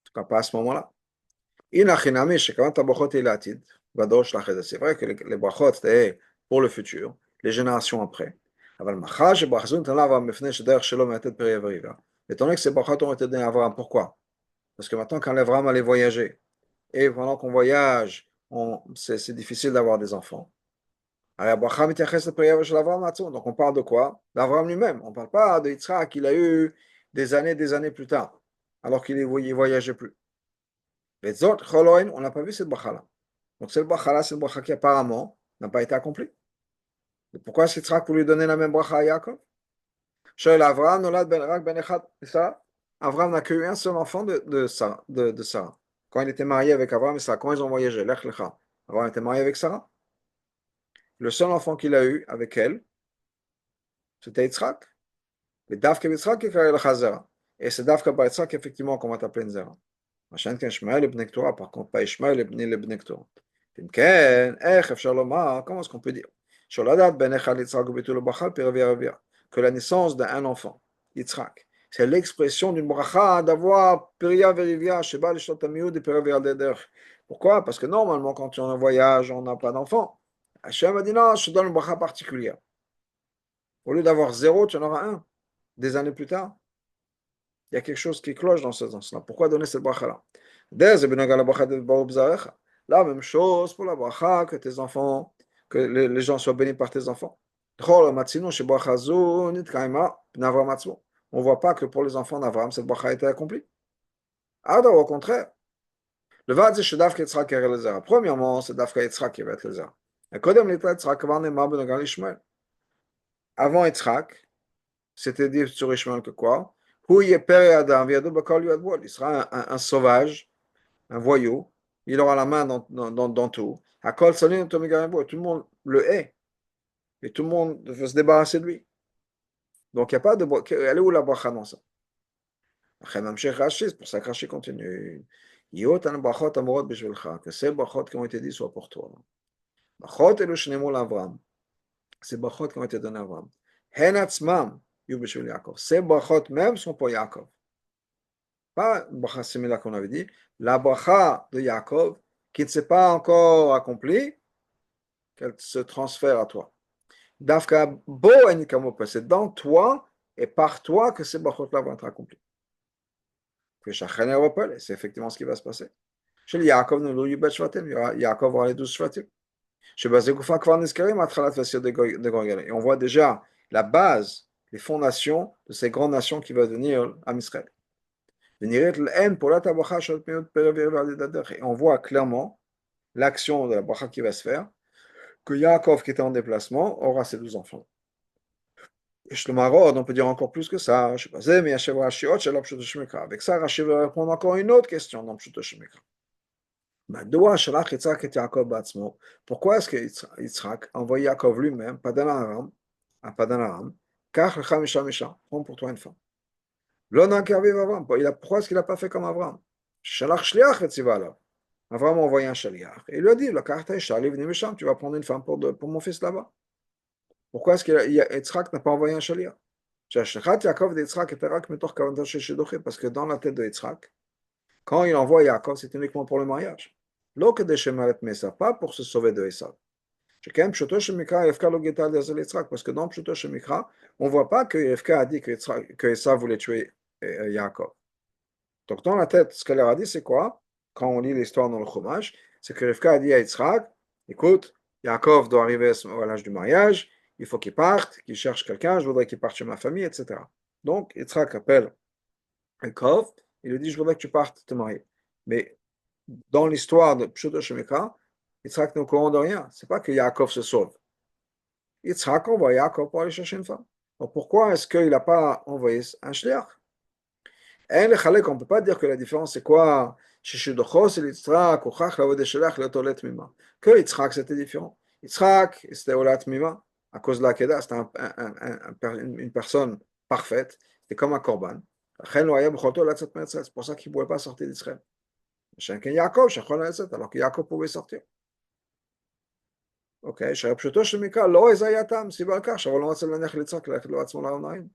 Speaker 1: En tout cas, pas à ce moment-là. הנה חינמי שכוונת הברכות היא לעתיד, בדור של אחרי זה. C'est vrai que les brachot, c'était pour le futur, les générations après. אבל מאחר שברכזו נתן לאברהם בפני שדרך שלו מעטת פרי וריבה. Étant donné que ces brachot ont été donnés à Abraham, pourquoi? Parce que maintenant, quand Abraham allait voyager, et pendant qu'on voyage, c'est difficile d'avoir des enfants. Alors, Abraham מתייחס לפרי ורבע של אברהם לעצמו. Donc, on parle de quoi? D'Abraham lui-même. On ne parle pas de Yitzhak qu'il a eu des années plus tard, alors qu'il ne voyageait plus. Les autres, Choloin, on n'a pas vu cette bracha-là. Donc, cette bracha-là, c'est une bracha qui apparemment n'a pas été accomplie. Et pourquoi c'est Yitzhak pour lui donner la même bracha à Yaakov? Chez Avraham, Nolad ben Rak ben Echad, c'est ça? Avraham n'a qu'un seul enfant de Sarah. Quand il était marié avec Avraham et Sarah, quand ils ont voyagé, Lech Lecha, Avraham était marié avec Sarah. Le seul enfant qu'il a eu avec elle, c'était Yitzhak. Et Davka Yitzhak qui a le Chazera. Et c'est Davka par Yitzhak, effectivement, qu'on va t'appeler Zera. عشان كان إشماعيل ابن كتورة, par contre, pas Ishmael ibn Ketura. אם כן, איך אפשר לומר, comment est-ce qu'on peut dire, שהולדת בן אחד ליצחק וביטול הברכה פרביה רבייה, que la naissance d'un enfant, Yitzhak, c'est l'expression d'une bracha d'avoir Piria Verivia, Sheba Lishot Amiud et Piria Derech. Pourquoi? Parce que normalement, quand on est en voyage, on n'a pas d'enfant. Hachem a dit non, je te donne une bracha particulière. Au lieu d'avoir zéro, tu en auras un. Des années plus tard, il y a quelque chose qui cloche dans ce sens-là. Pourquoi donner cette bracha-là? La même chose pour la bracha, que tes enfants, que les gens soient bénis par tes enfants. On ne voit pas que pour les enfants d'Abraham, cette bracha a été accomplie. Alors, au contraire, le Vad c'est Dafka Yitzhak qui est le Zera. Premièrement, c'est Dafka Yitzhak qui va être le Zera. Avant Yitzhak, c'était dit sur Ishmael que quoi? Il sera un sauvage, un voyou, il aura la main dans tout. Tout le monde le hait, et tout le monde veut se débarrasser de lui. Donc il n'y a pas de... Elle est où la bracha dans ça? C'est pour ça que Rashi continue. Que ces brachot qui ont été dit soient pour toi. Brachot et le shnemu l'Avram. Ces brachot qui ont été donnés à Avram. Hen atzmam yu b'shvil Yaakov. Ces brachot même sont pour Yaakov. Pas une bracha similaire qu'on avait dit. La bracha de Yaakov qui ne s'est pas encore accomplie, qu'elle se transfère à toi. Dafka bo enikamopa. C'est dans toi et par toi que ces brachot-là vont être accomplies. C'est effectivement ce qui va se passer. Chez Yaakov, nous lui Yaakov aura les 12 shvatim. Et on voit déjà la base, les fondations de ces grandes nations qui vont devenir Am Israël. Et on voit clairement l'action de la bracha qui va se faire, que Yaakov, qui était en déplacement, aura ses 12 enfants. Et Shlomarod, on peut dire encore plus que ça. Avec ça, Rashi va répondre encore à une autre question dans Pshuto Shemekra. Pourquoi est-ce que Yitzhak a envoyé Yaakov lui-même, Padan Aram, à Padan Aram, Kach lecha misha misha, prends pour toi une femme. L'on a qu'à vivre Avram. Pourquoi est-ce qu'il n'a pas fait comme Avram? Shalach shliach et tzivala. Avram a envoyé un shaliach. Et il lui a dit, tu vas prendre une femme pour mon fils là-bas. Pourquoi est-ce que Yitzhak n'a pas envoyé un shaliach? Parce que dans la tête de Yitzhak, quand il envoie Yaakov, c'est uniquement pour le mariage. Pas pour se sauver de Esav. Parce que dans Pshuto Shemikra, on ne voit pas que Rivka a dit que Esav voulait tuer Yaakov. Donc dans la tête, ce qu'elle leur a dit, c'est quoi? Quand on lit l'histoire dans le Chumash, c'est que Rivka a dit à Yitzhak, écoute, Yaakov doit arriver à l'âge du mariage, il faut qu'il parte, qu'il cherche quelqu'un, je voudrais qu'il parte chez ma famille, etc. Donc Yitzhak appelle Yaakov, il lui dit, je voudrais que tu partes te marier. Mais dans l'histoire de Pshuto Shemikra, Yitzhak n'est au courant de rien. C'est pas que Yaakov se sauve. Yitzhak envoie Yaakov pour aller chercher une femme. Donc pourquoi est-ce qu'il n'a pas envoyé un shliach? On ne peut pas dire que la différence c'est quoi? Que Yitzhak c'était différent. Yitzhak c'était Olat Mima, à cause de la Kedah, c'était une personne parfaite, c'était comme un korban. C'est pour ça qu'il ne pouvait pas sortir d'Israël. Alors que Yaakov pouvait sortir. אוקיי, שפשוטו של מקרא לא איזה היה טעם, סיבה על כך, אבל לא רצה להניח ליצחק ללכת לעצמו לעונאים.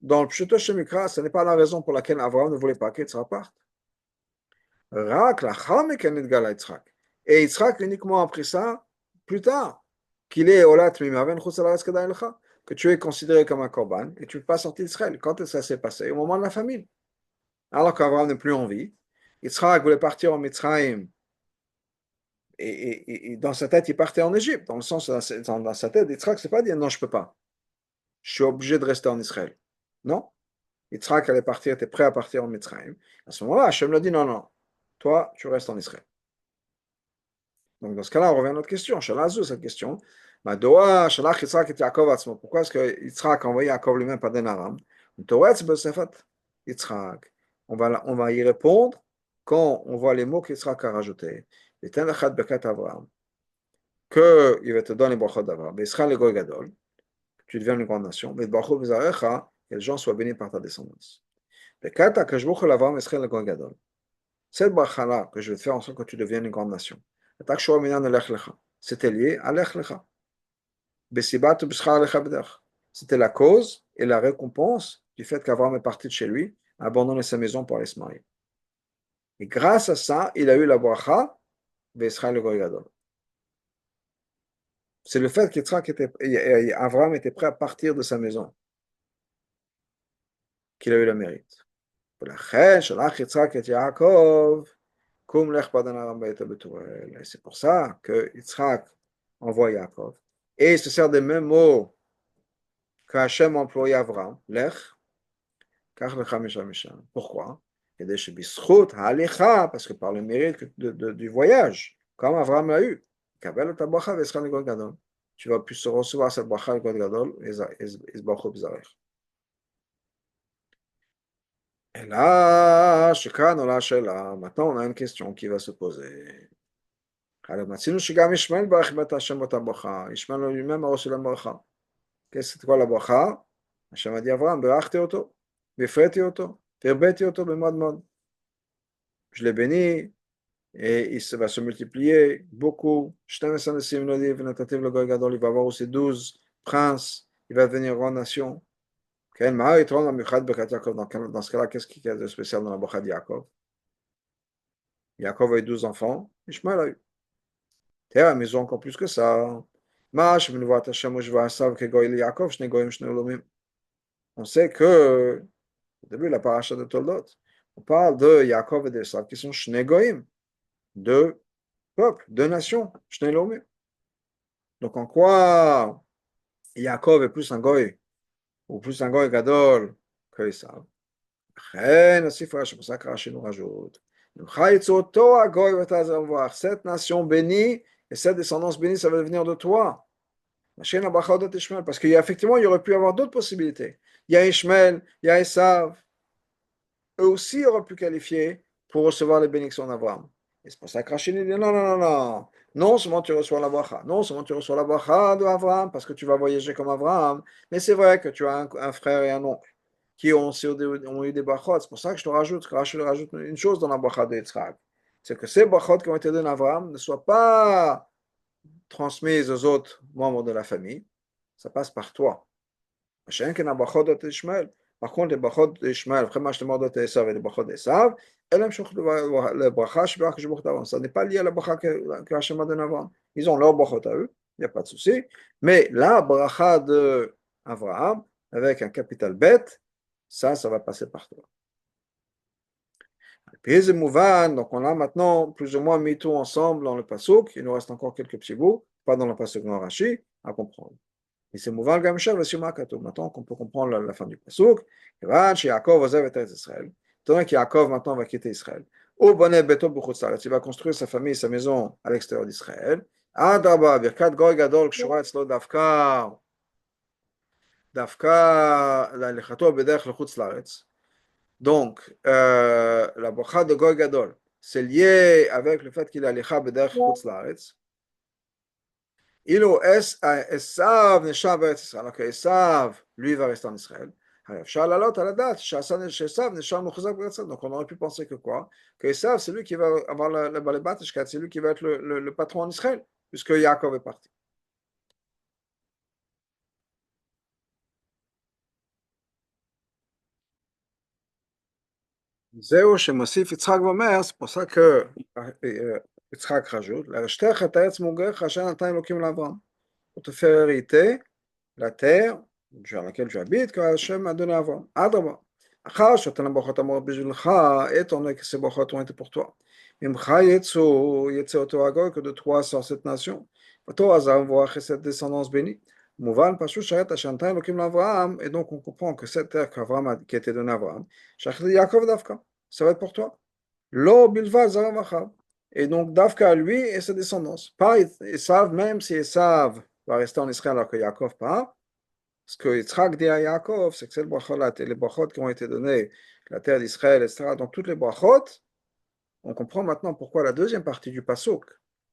Speaker 1: Dans le pshuto shemikra, ce n'est pas la raison pour laquelle Abraham ne voulait pas qu'Yitzhak parte. Rak lachar meken nitgala Yitzhak. Et Yitzhak uniquement a appris ça plus tard. Qu'il est olat mimaven chutz haaretz kedai lecha. Que tu es considéré comme un korban et tu ne peux pas sortir d'Israël. Quand ça s'est passé? Au moment de la famine. Alors qu'Abraham n'est plus en vie. Yitzhak voulait partir en Mitzrayim. Et dans sa tête, il partait en Égypte. Dans le sens, dans sa tête, Yitzhak ne s'est pas dit non, je ne peux pas. Je suis obligé de rester en Israël. Non. Yitzhak allait partir, était prêt à partir en Mitzrayim. À ce moment-là, Hachem lui a dit non, non, toi, tu restes en Israël. Donc dans ce cas-là, on revient à notre question. Shalazou, cette question. Pourquoi est-ce que Yitzhak a envoyé Yaakov lui-même par Den Aram? Yitzhak. On va y répondre quand on voit les mots qu'Yitzhak a rajoutés. Qu'il va te donner les brachot d'Avraham. Tu deviens une grande nation. Que les gens soient bénis par ta descendance. Cette bracha-là que je vais te faire en sorte que tu deviennes une grande nation. C'était lié à Lech Lecha. C'était la cause et la récompense du fait qu'Abraham est parti de chez lui, a abandonné sa maison pour aller se marier. Et grâce à ça, il a eu la bracha d'Israël le Goy Gadol. C'est le fait qu'Abraham était prêt à partir de sa maison qu'il a eu le mérite. C'est pour ça que Yitzhak envoie Yaakov. Et il se sert des mêmes mots qu'Hachem employait Abraham, Lech, Kach lecha misha misha. Pourquoi? Parce que par le mérite du voyage, comme Abraham l'a eu, tu vas plus recevoir cette bracha le Gadol et et là, maintenant on a une question qui va se poser. Ishmael lui-même a reçu la bracha. C'est quoi la bracha? Hashem a dit à Abraham, berachti oto, befreti oto, verbeti oto, bemad. Je l'ai béni et il va se multiplier beaucoup. Il va avoir aussi 12 princes, il va devenir grande nation. Dans ce cas-là, qu'est-ce qu'il y a de spécial dans la bracha de Yaakov? Yaakov a eu 12 enfants, Ishmael a eu. Mais ils ont encore plus que ça. On sait que, au début de la paracha de Toldot, on parle de Yaakov et d'Esav qui sont Shnei Goyim, deux peuples, deux nations, Shnei Lomim. Donc en quoi Yaakov est plus un Goy, ou plus un Goy Gadol que Esav? C'est pour ça que Rashi nous rajoute. Cette nation bénie et cette descendance bénie, ça va venir de toi. Parce qu'effectivement, il y aurait pu y avoir d'autres possibilités. Il y a Ishmael, il y a Esav. Eux aussi auraient pu qualifier pour recevoir les bénédictions d'Abraham. Et c'est pour ça que Rachid dit non, non, non, non. Non seulement tu reçois la bracha, non seulement tu reçois la bracha d'Abraham parce que tu vas voyager comme Abraham, mais c'est vrai que tu as un frère et un oncle qui ont eu des brachot. C'est pour ça que je te rajoute, que Rachid rajoute une chose dans la bracha de Yitzhak. C'est que ces brachot qui ont été données à Abraham ne soient pas transmises aux autres membres de la famille. Ça passe par toi. Par contre, les brachot d'Ishmael, vraiment, je te demande d'Esav et les brachot d'Esav, ça n'est pas lié à la bracha que Hachem a donné avant. Ils ont leur brachot à eux, il n'y a pas de souci. Mais la bracha d'Abraham, avec un capital bête, ça va passer par toi. Puis donc on a maintenant plus ou moins mis tout ensemble dans le pasuk. Il nous reste encore quelques petits bouts, pas dans le pasuk dans Rashi, à comprendre. Et c'est mouvant le gamsher, le sima katou. Maintenant qu'on peut comprendre la fin du pasuk, Yaakov osev et Israël. Tant qu'Yaakov maintenant va quitter Israël. Ou bonnet beto b'chutz, il va construire sa famille, sa maison à l'extérieur d'Israël. Adraba, birkat goy gadol kshura etzlo dafka l'alechato bederech l'chutz laaretz. Donc, la bracha de Goy Gadol, c'est lié avec le fait qu'il a l'Echa B'derech Chutz Laaretz. אילו עשיו נשאר בארץ ישראל, אוקיי, עשיו, lui va rester en Israël. אפשר לעלות על הדעת שעשיו נשאר מחוזק בארץ ישראל. Donc on aurait pu penser que quoi? Que Esav, c'est lui qui va avoir le Balebatishkat, c'est lui qui va être le patron en Israël, puisque Yaakov est parti. זהו שמוסיף יצחק ואומר, c'est pour ça que יצחק rajoute, להרשתך את הארץ מוגריך אשר נתן אלוקים לאברהם. Pour te faire hériter la terre sur laquelle tu habites, que Hachem a donné à Abraham. Adraba. Achar shetan brachot amorot b'shvilcha, étant donné que ces brachot ont été pour toi. Mimcha yetze oto hagoy, que de toi sort cette nation. Oto hazar mvorach, et cette descendance bénie. Mouvan pashut sharet asher natan elokim l'Avraham, et donc on comprend que cette terre qui a été donnée à Abraham, shachli Yaakov davka, ça va être pour toi. Lo bilvad zarav achav. Et donc davka lui et sa descendance. Pas Esav, même si Esav va rester en Israël alors que Yaakov part. Ce que Yitzhak dit à Yaakov, c'est que c'est les brachot qui ont été donnés, la terre d'Israël, etc. Donc toutes les brachot, on comprend maintenant pourquoi la deuxième partie du pasuk,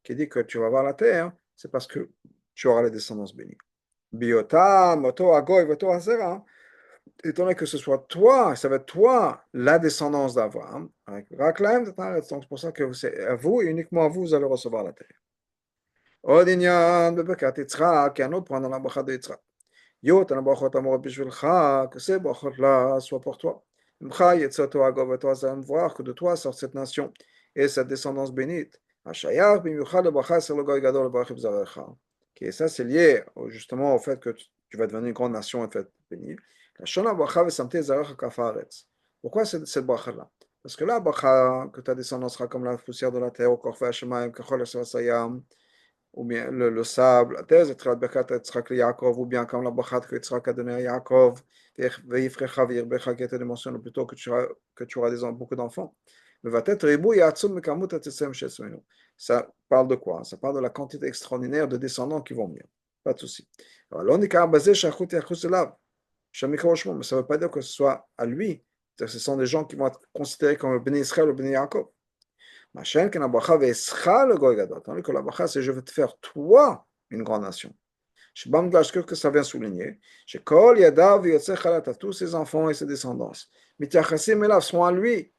Speaker 1: qui dit que tu vas voir la terre, c'est parce que tu auras les descendances bénies. Biota, moto, agoy, voto, azera. Étant donné que ce soit toi, ça va être toi, la descendance d'Abraham, donc c'est pour ça que c'est à vous et uniquement à vous, vous allez recevoir la terre. Odinyan, bebekat Yitzhak, un autre point dans la bracha de Yitzhak. Yot, la brachot amorot bishvilcha, que ces brachot-là soient pour toi. Mcha yetzoto agov et toi, voir que de toi sort cette nation et cette descendance bénite. Hashayach, bimiuchad le bracha sur le goy gadol le brachot b'zarecha. Et ça, c'est lié justement au fait que tu vas devenir une grande nation et fait bénie. La shona bracha v'samte zarecha kafaretz. Pourquoi cette bracha-là? Parce que là, bracha, que ta descendance sera comme la poussière de la terre, au korfei hashemayim, kachol hasayam, ou bien le sable, la thèse est Bekat Yitzhak Yaakov, ou bien comme la Bachat que Yitzhak a donné à Yaakov, Veifrecha Virbecha qui était mentionné plutôt que tu auras beaucoup d'enfants. Mais va être Ribou Yatsum Mekamut Atsem Shesmenu. Ça parle de quoi? Ça parle de la quantité extraordinaire de descendants qui vont venir. Pas de souci. Alors, l'onika basé Shachut Yachus Elav, Shamika Oshmo, mais ça ne veut pas dire que ce soit à lui. Ce sont des gens qui vont être considérés comme le Béni Israël ou le Béni Yaakov. Machin, que la bracha ve'escha le goy gadol. Tandis que la bracha, c'est je vais te faire toi une grande nation. Je sais que ça vient souligner. Je kol yadav yotze chalat à tous ses enfants et ses descendants. Mityachasim elav sont à lui.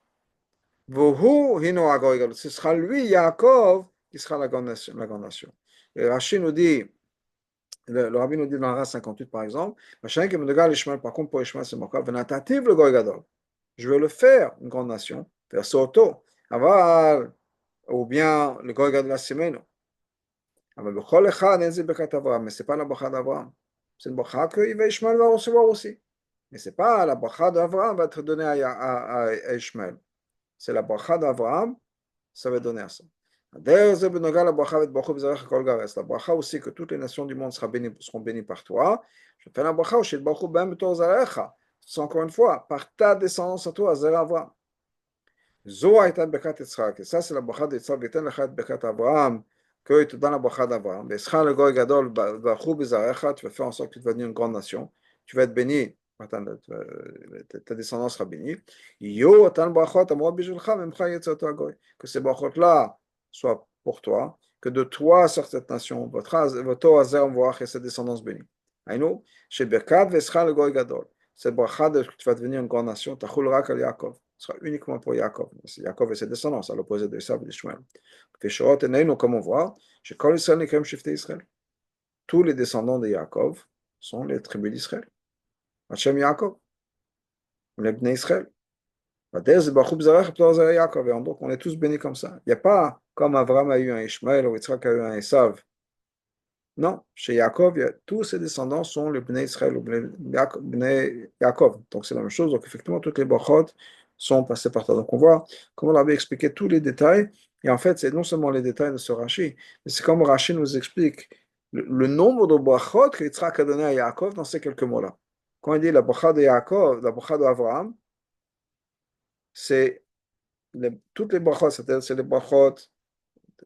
Speaker 1: Vohu hino agoy gadol. Ce sera lui, Yaakov, qui sera la grande nation. La grande nation. Et Rashi nous dit, le rabbi nous dit dans la 58 par exemple, machin que me regarde l'Ishmael, par contre pour Ishmael c'est mokar, venatativ le goy gadol. Je vais le faire une grande nation. Faire soto. Aval, ou bien le Goy Gadol Simeno. Mais c'est pas la bracha d'Abraham. C'est une bracha que Ishmael va recevoir aussi. Mais c'est pas la bracha d'Abraham va être donnée à Ishmael. C'est la bracha d'Abraham, ça va être donné à ça. La bracha aussi que toutes les nations du monde seront bénies par toi. Je fais la bracha aussi, c'est encore une fois, par ta descendance à toi, Zera Abraham. Zo הייתה ברכת יצחק, ça c'est la bracha de Yitzhak, ותן לך את ברכת אברהם, qu'il te donne la bracha d'Abraham. Vescha le goy gadol, bachou bezarecha, tu vas faire en sorte que tu vas devenir une grande nation, tu vas être béni ta descendance sera bénie. Yo, atan brachot, amrot bijulcha, memcha yetzoto agoy. Que ces brachot-là soient pour toi, que de toi sort cette nation, votre azer mvoach et cette descendance bénie. Aïnou, chez Birkat vescha le goy gadol. Cette bracha de que tu vas devenir une grande nation, tachul rak al Yaakov. Ce sera uniquement pour Yaakov. C'est Yaakov et ses descendants, à l'opposé de Esav et d'Ishmael. Feshorot eneinu, comme on voit, chez Kol Israël nikrem shifte Israël. Tous les descendants de Yaakov sont les tribus d'Israël. Hachem Yaakov, les Bnei Israël. Et donc, on est tous bénis comme ça. Il n'y a pas comme Abraham a eu un Ishmael ou Yitzhak a eu un Esav. Non, chez Yaakov, tous ses descendants sont les Bnei Israël ou Bnei Yaakov. Donc, c'est la même chose. Donc, effectivement, toutes les brachot sont passées par toi. Donc, on voit, comme on l'avait expliqué, tous les détails. Et en fait, c'est non seulement les détails de ce Rashi, mais c'est comme Rashi nous explique le nombre de brachot que Yitzhak a donné à Yaakov dans ces quelques mots-là. Quand il dit la bracha de Yaakov, la bracha d'Abraham, c'est toutes les brachot, c'est-à-dire c'est les brachot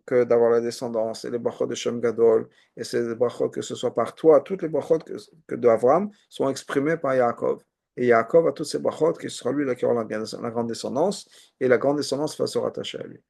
Speaker 1: que d'avoir la descendance, et les brachot de Shem Gadol, et c'est les brachot que ce soit par toi, toutes les brachot que d'Avram sont exprimées par Yaakov. Et Yaakov a toutes ces brachot qui sera lui qui aura la grande descendance, et la grande descendance va se rattacher à lui.